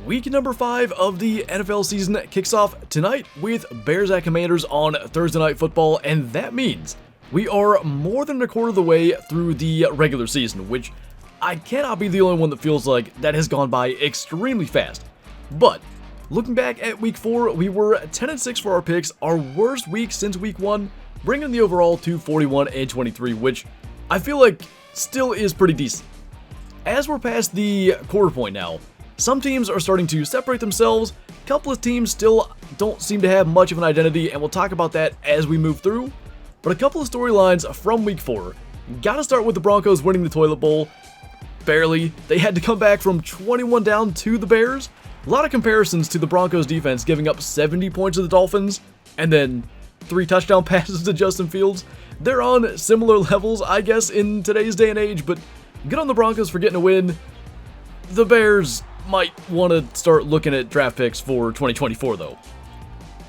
Week number 5 of the NFL season kicks off tonight with Bears at Commanders on Thursday Night Football, and that means we are more than a quarter of the way through the regular season, which I cannot be the only one that feels like that has gone by extremely fast. But looking back at week 4, we were 10-6 for our picks, our worst week since week 1, bringing the overall to 41-23, which I feel like still is pretty decent. As we're past the quarter point now, some teams are starting to separate themselves, a couple of teams still don't seem to have much of an identity, and we'll talk about that as we move through. But a couple of storylines from week 4. Gotta start with the Broncos winning the toilet bowl. Barely. They had to come back from 21 down to the Bears. A lot of comparisons to the Broncos defense giving up 70 points to the Dolphins, and then 3 touchdown passes to Justin Fields. They're on similar levels, I guess, in today's day and age, but good on the Broncos for getting a win. The Bears might want to start looking at draft picks for 2024, though.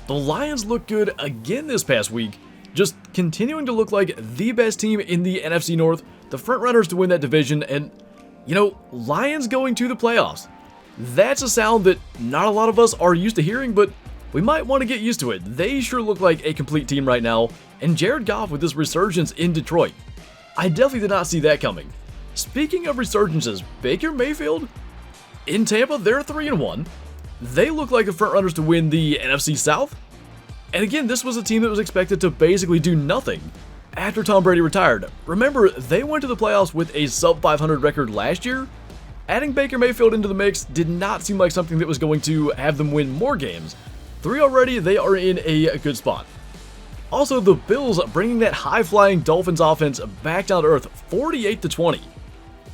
The Lions look good again this past week, just continuing to look like the best team in the NFC North, the frontrunners to win that division, and, you know, Lions going to the playoffs. That's a sound that not a lot of us are used to hearing, but we might want to get used to it. They sure look like a complete team right now, and Jared Goff with this resurgence in Detroit. I definitely did not see that coming. Speaking of resurgences, Baker Mayfield in Tampa, they're 3-1. They look like the frontrunners to win the NFC South. And again, this was a team that was expected to basically do nothing after Tom Brady retired. Remember, they went to the playoffs with a sub-500 record last year. Adding Baker Mayfield into the mix did not seem like something that was going to have them win more games. 3 already, they are in a good spot. Also, the Bills bringing that high-flying Dolphins offense back down to earth, 48-20.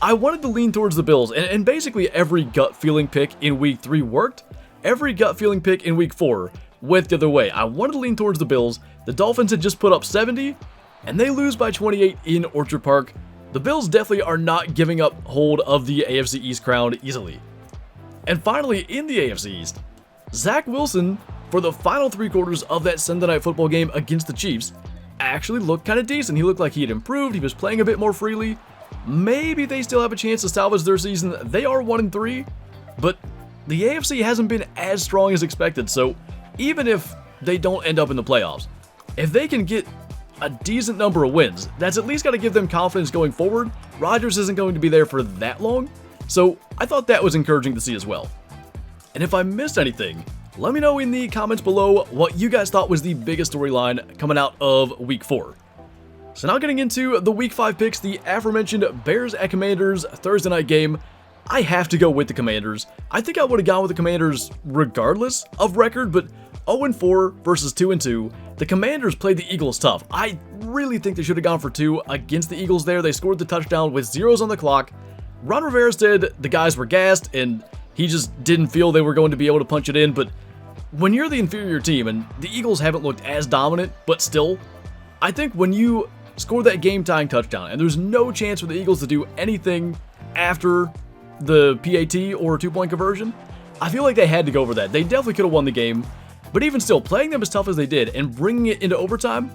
I wanted to lean towards the Bills, and basically every gut-feeling pick in week 3 worked. Every gut-feeling pick in week 4 went the other way. I wanted to lean towards the Bills. The Dolphins had just put up 70, and they lose by 28 in Orchard Park. The Bills definitely are not giving up hold of the AFC East crown easily. And finally, in the AFC East, Zach Wilson, for the final 3 quarters of that Sunday Night Football game against the Chiefs, actually looked kind of decent. He looked like he had improved. He was playing a bit more freely. Maybe they still have a chance to salvage their season. They are 1-3, but the AFC hasn't been as strong as expected, so even if they don't end up in the playoffs, if they can get a decent number of wins, that's at least got to give them confidence going forward. Rodgers isn't going to be there for that long, so I thought that was encouraging to see as well. And if I missed anything, let me know in the comments below what you guys thought was the biggest storyline coming out of week 4. So now getting into the week 5 picks, the aforementioned Bears at Commanders Thursday night game. I have to go with the Commanders. I think I would have gone with the Commanders regardless of record, but 0-4 versus 2-2. The Commanders played the Eagles tough. I really think they should have gone for 2 against the Eagles there. They scored the touchdown with zeros on the clock. Ron Rivera said the guys were gassed and he just didn't feel they were going to be able to punch it in, but when you're the inferior team, and the Eagles haven't looked as dominant, but still, I think when you score that game-tying touchdown, and there's no chance for the Eagles to do anything after the PAT or 2-point conversion, I feel like they had to go for that. They definitely could have won the game, but even still, playing them as tough as they did and bringing it into overtime,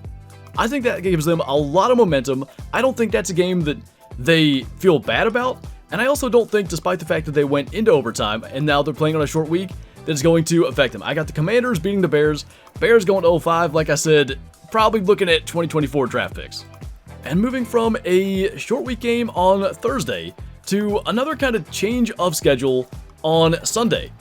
I think that gives them a lot of momentum. I don't think that's a game that they feel bad about, and I also don't think, despite the fact that they went into overtime and now they're playing on a short week, that it's going to affect them. I got the Commanders beating the Bears. Bears going to 0-5, like I said, probably looking at 2024 draft picks. And moving from a short week game on Thursday to another kind of change of schedule on Sunday.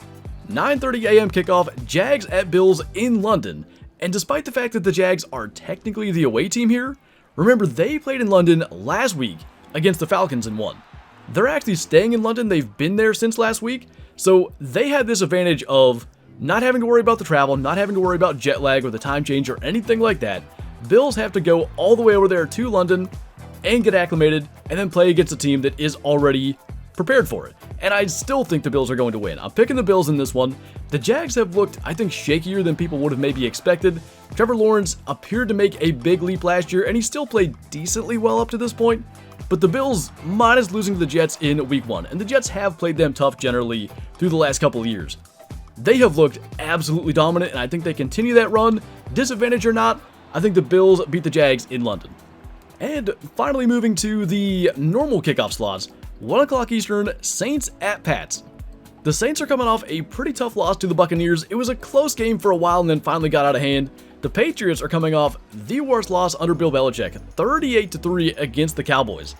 9:30 a.m. kickoff, Jags at Bills in London. And despite the fact that the Jags are technically the away team here, remember they played in London last week against the Falcons and won. They're actually staying in London. They've been there since last week, so they had this advantage of not having to worry about the travel, not having to worry about jet lag or the time change or anything like that. Bills have to go all the way over there to London and get acclimated and then play against a team that is already prepared for it. And I still think the Bills are going to win. I'm picking the Bills in this one. The Jags have looked, I think, shakier than people would have maybe expected. Trevor Lawrence appeared to make a big leap last year, and he still played decently well up to this point. But the Bills, minus losing to the Jets in week 1, and the Jets have played them tough generally through the last couple of years. They have looked absolutely dominant, and I think they continue that run. Disadvantage or not, I think the Bills beat the Jags in London. And finally moving to the normal kickoff slots, 1 o'clock Eastern, Saints at Pats. The Saints are coming off a pretty tough loss to the Buccaneers. It was a close game for a while and then finally got out of hand. The Patriots are coming off the worst loss under Bill Belichick, 38-3 against the Cowboys.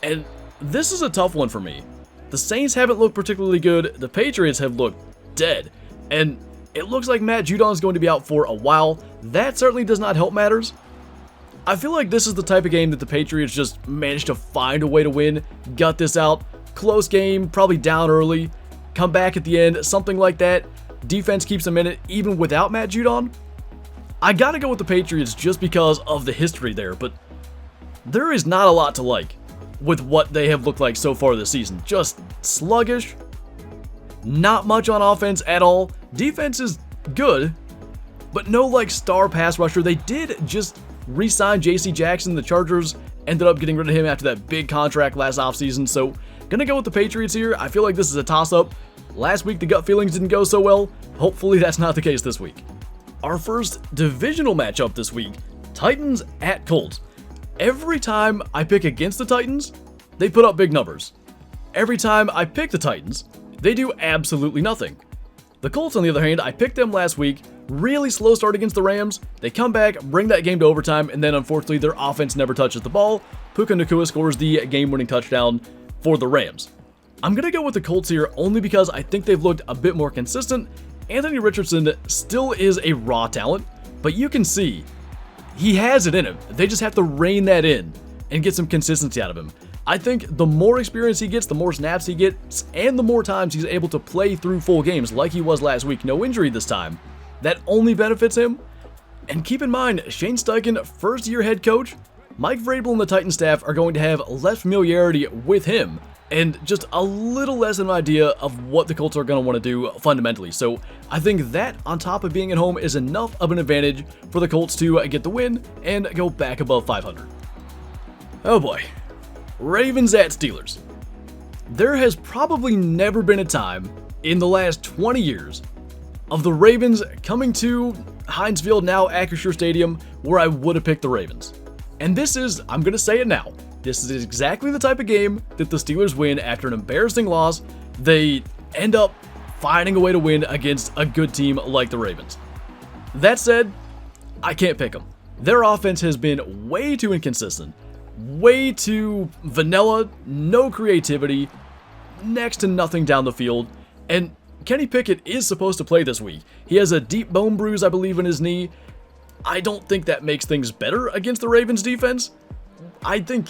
And this is a tough one for me. The Saints haven't looked particularly good. The Patriots have looked dead. And it looks like Matt Judon is going to be out for a while. That certainly does not help matters. I feel like this is the type of game that the Patriots just managed to find a way to win, gut this out. Close game, probably down early, come back at the end, something like that. Defense keeps them in it even without Matt Judon. I gotta go with the Patriots just because of the history there, but there is not a lot to like with what they have looked like so far this season. Just sluggish, not much on offense at all. Defense is good, but no like star pass rusher. They did just re-sign J.C. Jackson. The Chargers ended up getting rid of him after that big contract last offseason, so gonna go with the Patriots here. I feel like this is a toss-up. Last week the gut feelings didn't go so well. Hopefully that's not the case this week. Our first divisional matchup this week, Titans at Colts. Every time I pick against the Titans, they put up big numbers. Every time I pick the Titans, they do absolutely nothing. The Colts, on the other hand, I picked them last week, really slow start against the Rams. They come back, bring that game to overtime, and then unfortunately their offense never touches the ball. Puka Nacua scores the game-winning touchdown for the Rams. I'm going to go with the Colts here only because I think they've looked a bit more consistent. Anthony Richardson still is a raw talent, but you can see he has it in him. They just have to rein that in and get some consistency out of him. I think the more experience he gets, the more snaps he gets, and the more times he's able to play through full games like he was last week, no injury this time, that only benefits him. And keep in mind, Shane Steichen, first-year head coach, Mike Vrabel and the Titan staff are going to have less familiarity with him and just a little less of an idea of what the Colts are going to want to do fundamentally. So I think that, on top of being at home, is enough of an advantage for the Colts to get the win and go back above 500. Oh boy. Ravens at Steelers. There has probably never been a time in the last 20 years of the Ravens coming to Heinz Field, now Acrisure Stadium, where I would have picked the Ravens. And this is, I'm going to say it now, this is exactly the type of game that the Steelers win after an embarrassing loss. They end up finding a way to win against a good team like the Ravens. That said, I can't pick them. Their offense has been way too inconsistent, way too vanilla, no creativity, next to nothing down the field, and Kenny Pickett is supposed to play this week. He has a deep bone bruise, I believe, in his knee. I don't think that makes things better against the Ravens defense. I think,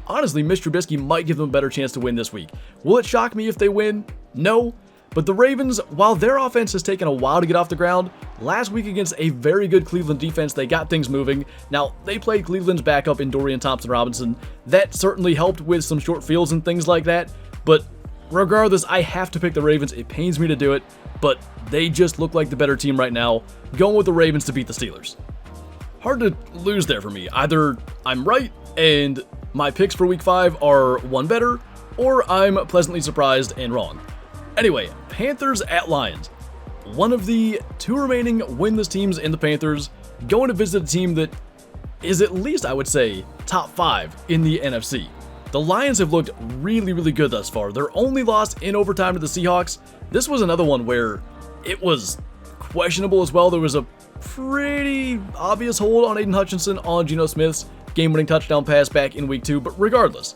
honestly, Mr. Trubisky might give them a better chance to win this week. Will it shock me if they win? No. But the Ravens, while their offense has taken a while to get off the ground, last week against a very good Cleveland defense, they got things moving. Now, they played Cleveland's backup in Dorian Thompson-Robinson. That certainly helped with some short fields and things like that. But regardless, I have to pick the Ravens. It pains me to do it, but they just look like the better team right now. Going with the Ravens to beat the Steelers. Hard to lose there for me. Either I'm right and my picks for week 5 are one better, or I'm pleasantly surprised and wrong. Anyway, Panthers at Lions. One of the 2 remaining winless teams in the Panthers going to visit a team that is at least, I would say, top 5 in the NFC. The Lions have looked really, really good thus far. Their only loss in overtime to the Seahawks. This was another one where it was questionable as well. There was a pretty obvious hold on Aiden Hutchinson on Geno Smith's game-winning touchdown pass back in week 2, but regardless,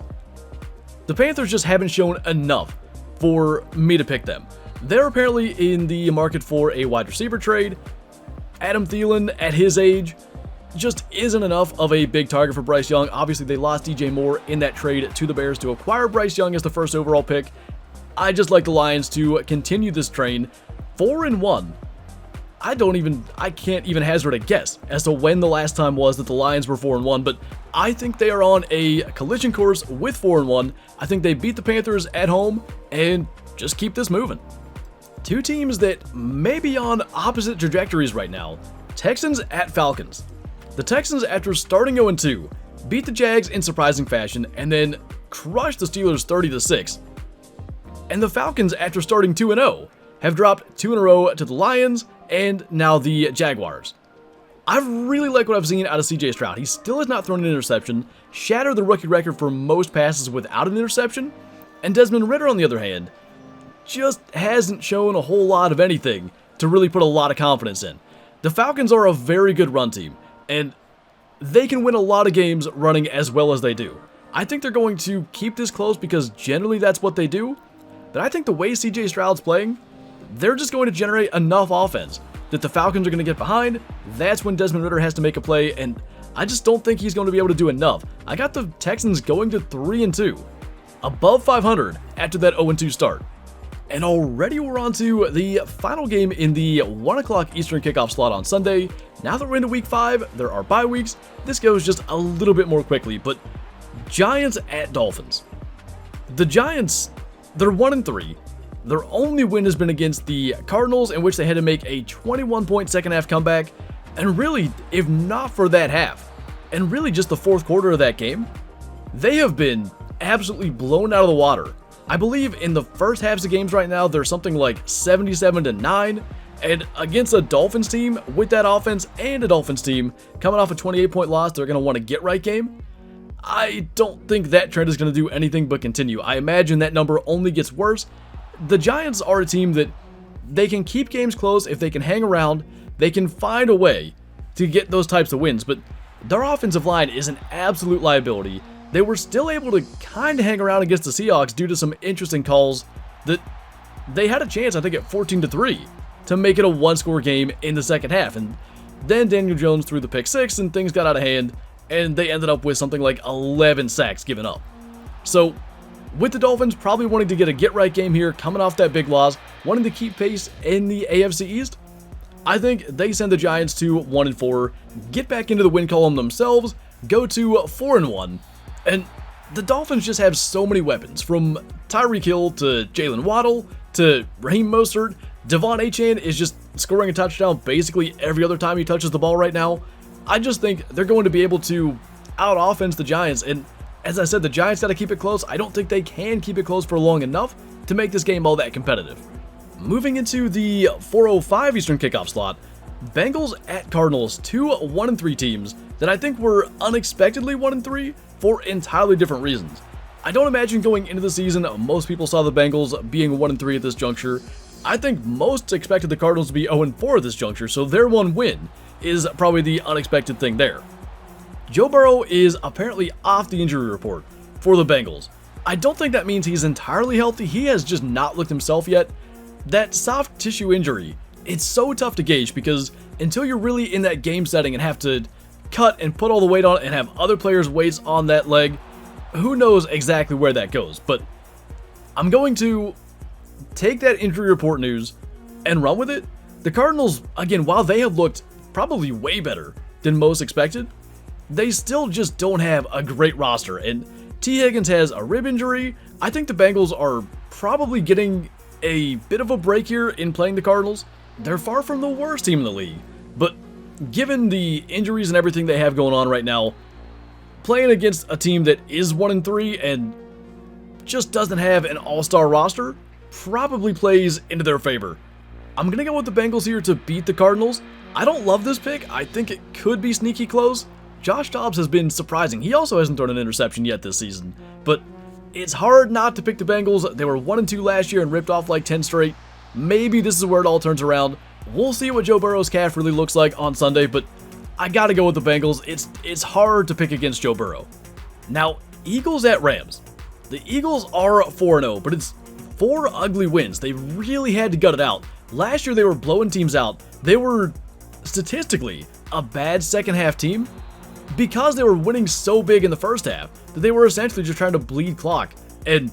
the Panthers just haven't shown enough for me to pick them. They're apparently in the market for a wide receiver trade. Adam Thielen, at his age, just isn't enough of a big target for Bryce Young. Obviously, they lost DJ Moore in that trade to the Bears to acquire Bryce Young as the first overall pick. I just like the Lions to continue this train. 4-1. I can't even hazard a guess as to when the last time was that the Lions were 4-1, but I think they are on a collision course with 4-1. I think they beat the Panthers at home and just keep this moving. 2 teams that may be on opposite trajectories right now. Texans at Falcons. The Texans, after starting 0-2, beat the Jags in surprising fashion and then crushed the Steelers 30-6. And the Falcons, after starting 2-0, have dropped 2 in a row to the Lions and now the Jaguars. I really like what I've seen out of CJ Stroud. He still has not thrown an interception, shattered the rookie record for most passes without an interception, and Desmond Ridder, on the other hand, just hasn't shown a whole lot of anything to really put a lot of confidence in. The Falcons are a very good run team, and they can win a lot of games running as well as they do. I think they're going to keep this close because generally that's what they do, but I think the way CJ Stroud's playing, they're just going to generate enough offense that the Falcons are going to get behind. That's when Desmond Ridder has to make a play, and I just don't think he's going to be able to do enough. I got the Texans going to 3-2, above 500 after that 0-2 start. And already we're on to the final game in the 1 o'clock Eastern kickoff slot on Sunday. Now that we're into week 5, there are bye weeks. This goes just a little bit more quickly, but Giants at Dolphins. The Giants, they're 1-3. Their only win has been against the Cardinals, in which they had to make a 21-point second half comeback. And really, if not for that half, and really just the fourth quarter of that game, they have been absolutely blown out of the water. I believe in the first halves of games right now, they're something like 77-9, and against a Dolphins team with that offense and a Dolphins team coming off a 28-point loss, they're going to want a get-right game. I don't think that trend is going to do anything but continue. I imagine that number only gets worse. The Giants are a team that they can keep games close if they can hang around. They can find a way to get those types of wins, but their offensive line is an absolute liability. They were still able to kind of hang around against the Seahawks due to some interesting calls that they had a chance, I think, at 14-3 to make it a one-score game in the second half. And then Daniel Jones threw the pick six and things got out of hand, and they ended up with something like 11 sacks given up. So with the Dolphins probably wanting to get a get-right game here, coming off that big loss, wanting to keep pace in the AFC East, I think they send the Giants to 1-4, get back into the win column themselves, go to 4-1, and the Dolphins just have so many weapons, from Tyreek Hill to Jalen Waddle to Raheem Mostert. Devon Achane is just scoring a touchdown basically every other time he touches the ball right now. I just think they're going to be able to out-offense the Giants, and as I said, the Giants got to keep it close. I don't think they can keep it close for long enough to make this game all that competitive. Moving into the 4:05 Eastern kickoff slot, Bengals at Cardinals, two 1-3 teams that I think were unexpectedly 1-3 for entirely different reasons. I don't imagine going into the season most people saw the Bengals being 1-3 at this juncture. I think most expected the Cardinals to be 0-4 at this juncture, so their one win is probably the unexpected thing there. Joe Burrow is apparently off the injury report for the Bengals. I don't think that means he's entirely healthy. He has just not looked himself yet. That soft tissue injury, it's so tough to gauge because until you're really in that game setting and have to cut and put all the weight on it and have other players' weights on that leg, who knows exactly where that goes. But I'm going to take that injury report news and run with it. The Cardinals, again, while they have looked probably way better than most expected, they still just don't have a great roster, and T. Higgins has a rib injury. I think the Bengals are probably getting a bit of a break here in playing the Cardinals. They're far from the worst team in the league, but given the injuries and everything they have going on right now, playing against a team that is 1-3 and just doesn't have an all-star roster probably plays into their favor. I'm going to go with the Bengals here to beat the Cardinals. I don't love this pick. I think it could be sneaky close. Josh Dobbs has been surprising. He also hasn't thrown an interception yet this season, but it's hard not to pick the Bengals. They were 1-2 last year and ripped off like 10 straight. Maybe this is where it all turns around. We'll see what Joe Burrow's calf really looks like on Sunday, but I gotta go with the Bengals. It's hard to pick against Joe Burrow. Now, Eagles at Rams. The Eagles are 4-0, but it's 4 ugly wins. They really had to gut it out. Last year they were blowing teams out. They were statistically a bad second half team because they were winning so big in the first half that they were essentially just trying to bleed clock and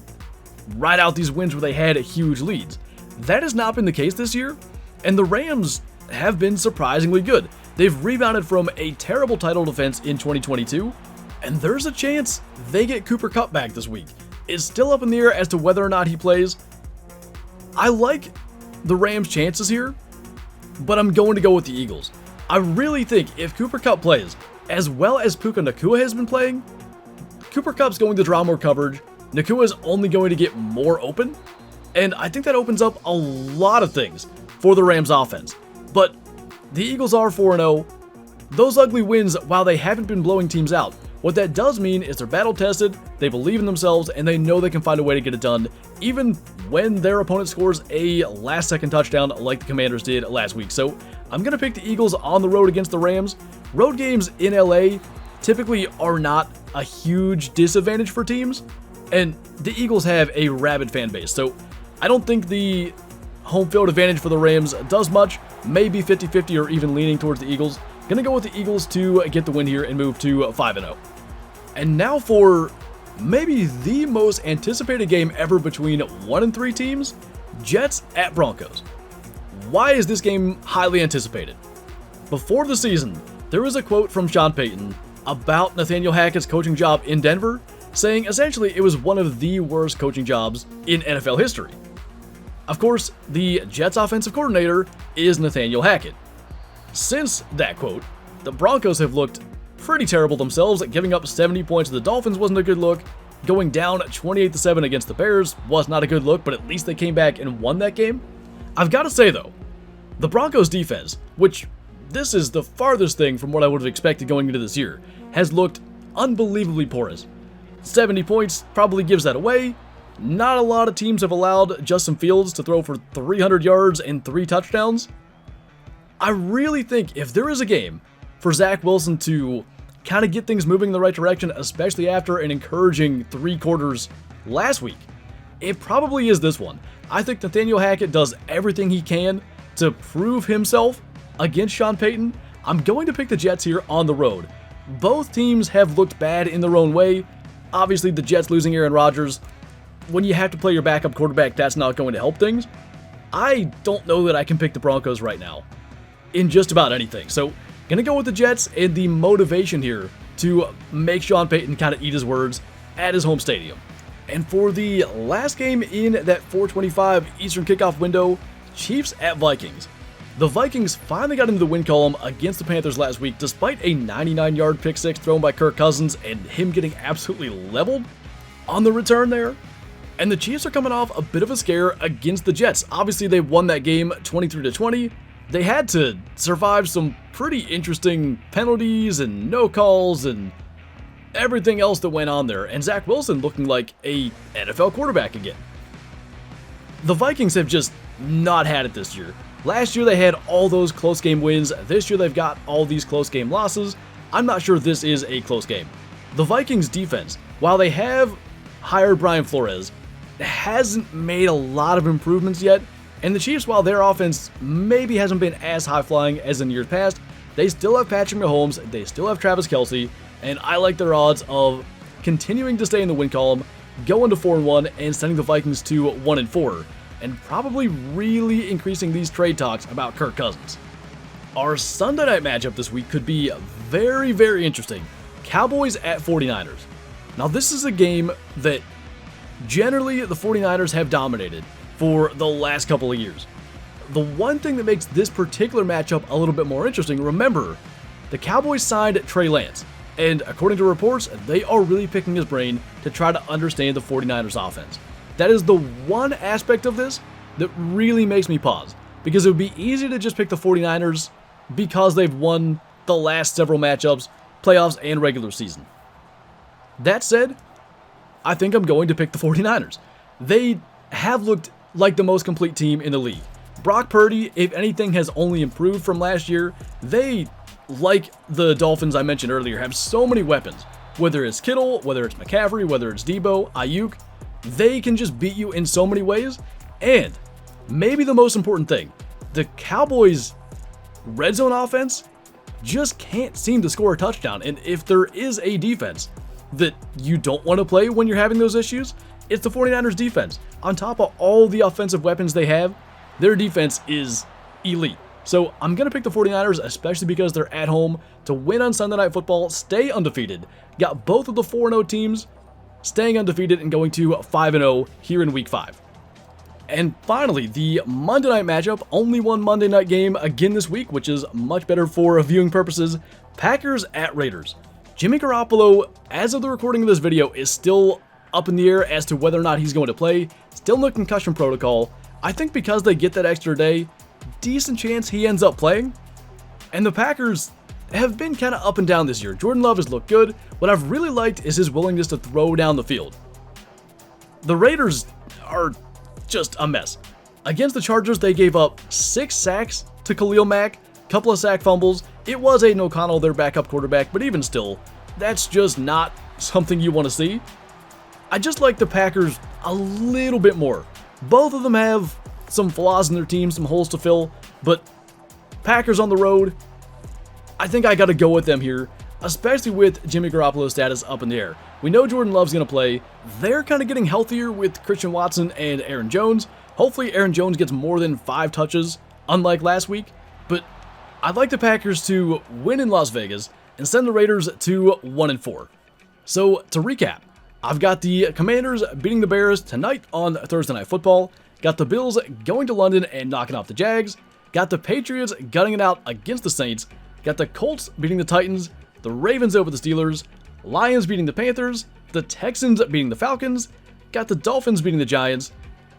ride out these wins where they had huge leads. That has not been the case this year, and the Rams have been surprisingly good. They've rebounded from a terrible title defense in 2022, and there's a chance they get Cooper Kupp back this week. It's still up in the air as to whether or not he plays. I like the Rams' chances here, but I'm going to go with the Eagles. I really think if Cooper Kupp plays, as well as Puka Nacua has been playing, Cooper Kupp's going to draw more coverage, Nacua's only going to get more open, and I think that opens up a lot of things for the Rams offense. But the Eagles are 4-0. Those ugly wins, while they haven't been blowing teams out, what that does mean is they're battle tested, they believe in themselves, and they know they can find a way to get it done, even when their opponent scores a last-second touchdown like the Commanders did last week. So I'm going to pick the Eagles on the road against the Rams. Road games in LA typically are not a huge disadvantage for teams, and the Eagles have a rabid fan base. So I don't think the home field advantage for the Rams does much, maybe 50-50 or even leaning towards the Eagles. Gonna go with the Eagles to get the win here and move to 5-0. And now for maybe the most anticipated game ever between 1 and 3 teams, Jets at Broncos. Why is this game highly anticipated? Before the season, there was a quote from Sean Payton about Nathaniel Hackett's coaching job in Denver, saying essentially it was one of the worst coaching jobs in NFL history. Of course, the Jets offensive coordinator is Nathaniel Hackett. Since that quote, the Broncos have looked pretty terrible themselves. Giving up 70 points to the Dolphins wasn't a good look. Going down 28-7 against the Bears was not a good look, but at least they came back and won that game. I've got to say though, the Broncos defense, which this is the farthest thing from what I would have expected going into this year, has looked unbelievably porous. 70 points probably gives that away. Not a lot of teams have allowed Justin Fields to throw for 300 yards and 3 touchdowns. I really think if there is a game for Zach Wilson to kind of get things moving in the right direction, especially after an encouraging 3 quarters last week, it probably is this one. I think Nathaniel Hackett does everything he can to prove himself against Sean Payton. I'm going to pick the Jets here on the road. Both teams have looked bad in their own way. Obviously, the Jets losing Aaron Rodgers, when you have to play your backup quarterback, that's not going to help things. I don't know that I can pick the Broncos right now in just about anything. So, gonna go with the Jets and the motivation here to make Sean Payton kind of eat his words at his home stadium. And for the last game in that 4:25 Eastern kickoff window, Chiefs at Vikings. The Vikings finally got into the win column against the Panthers last week despite a 99-yard pick six thrown by Kirk Cousins and him getting absolutely leveled on the return there. And the Chiefs are coming off a bit of a scare against the Jets. Obviously, they won that game 23-20. They had to survive some pretty interesting penalties and no calls and everything else that went on there. And Zach Wilson looking like a NFL quarterback again. The Vikings have just not had it this year. Last year, they had all those close game wins. This year, they've got all these close game losses. I'm not sure this is a close game. The Vikings defense, while they have hired Brian Flores, hasn't made a lot of improvements yet. And the Chiefs, while their offense maybe hasn't been as high-flying as in years past, they still have Patrick Mahomes, they still have Travis Kelce, and I like their odds of continuing to stay in the win column, going to 4-1, and sending the Vikings to 1-4, and probably really increasing these trade talks about Kirk Cousins. Our Sunday night matchup this week could be very, very interesting. Cowboys at 49ers. Now, this is a game that generally the 49ers have dominated for the last couple of years. The one thing that makes this particular matchup a little bit more interesting, remember, the Cowboys signed Trey Lance, and according to reports, they are really picking his brain to try to understand the 49ers offense. That is the one aspect of this that really makes me pause, because it would be easy to just pick the 49ers because they've won the last several matchups, playoffs, and regular season. That said, I think I'm going to pick the 49ers. They have looked like the most complete team in the league. Brock Purdy, if anything, has only improved from last year. They, like the Dolphins I mentioned earlier, have so many weapons. Whether it's Kittle, whether it's McCaffrey, whether it's Debo, Ayuk, they can just beat you in so many ways. And maybe the most important thing, the Cowboys' red zone offense just can't seem to score a touchdown. And if there is a defense that you don't want to play when you're having those issues, it's the 49ers defense. On top of all the offensive weapons they have, their defense is elite. So I'm going to pick the 49ers, especially because they're at home to win on Sunday Night Football, stay undefeated. Got both of the 4-0 teams staying undefeated and going to 5-0 here in Week 5. And finally, the Monday night matchup, only one Monday night game again this week, which is much better for viewing purposes. Packers at Raiders. Jimmy Garoppolo, as of the recording of this video, is still up in the air as to whether or not he's going to play. Still in the concussion protocol. I think because they get that extra day, decent chance he ends up playing. And the Packers have been kind of up and down this year. Jordan Love has looked good. What I've really liked is his willingness to throw down the field. The Raiders are just a mess. Against the Chargers, they gave up 6 sacks to Khalil Mack, couple of sack fumbles. It was Aiden O'Connell, their backup quarterback, but even still, that's just not something you want to see. I just like the Packers a little bit more. Both of them have some flaws in their team, some holes to fill, but Packers on the road, I think I got to go with them here, especially with Jimmy Garoppolo's status up in the air. We know Jordan Love's going to play. They're kind of getting healthier with Christian Watson and Aaron Jones. Hopefully Aaron Jones gets more than 5 touches, unlike last week, but I'd like the Packers to win in Las Vegas and send the Raiders to 1-4. So to recap, I've got the Commanders beating the Bears tonight on Thursday Night Football, got the Bills going to London and knocking off the Jags, got the Patriots gutting it out against the Saints, got the Colts beating the Titans, the Ravens over the Steelers, Lions beating the Panthers, the Texans beating the Falcons, got the Dolphins beating the Giants,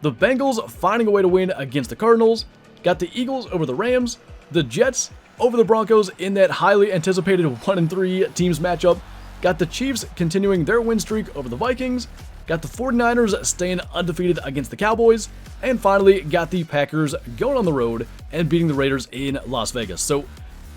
the Bengals finding a way to win against the Cardinals, got the Eagles over the Rams, the Jets over the Broncos in that highly anticipated 1-3 teams matchup, got the Chiefs continuing their win streak over the Vikings, got the 49ers staying undefeated against the Cowboys, and finally got the Packers going on the road and beating the Raiders in Las Vegas. So,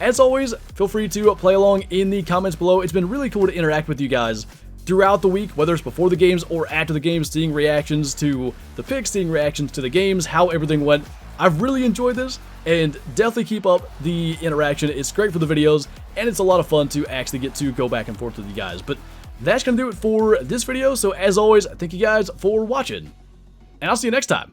as always, feel free to play along in the comments below. It's been really cool to interact with you guys throughout the week, whether it's before the games or after the games, seeing reactions to the picks, seeing reactions to the games, how everything went. I've really enjoyed this, and definitely keep up the interaction. It's great for the videos, and it's a lot of fun to actually get to go back and forth with you guys. But that's going to do it for this video, so as always, thank you guys for watching, and I'll see you next time.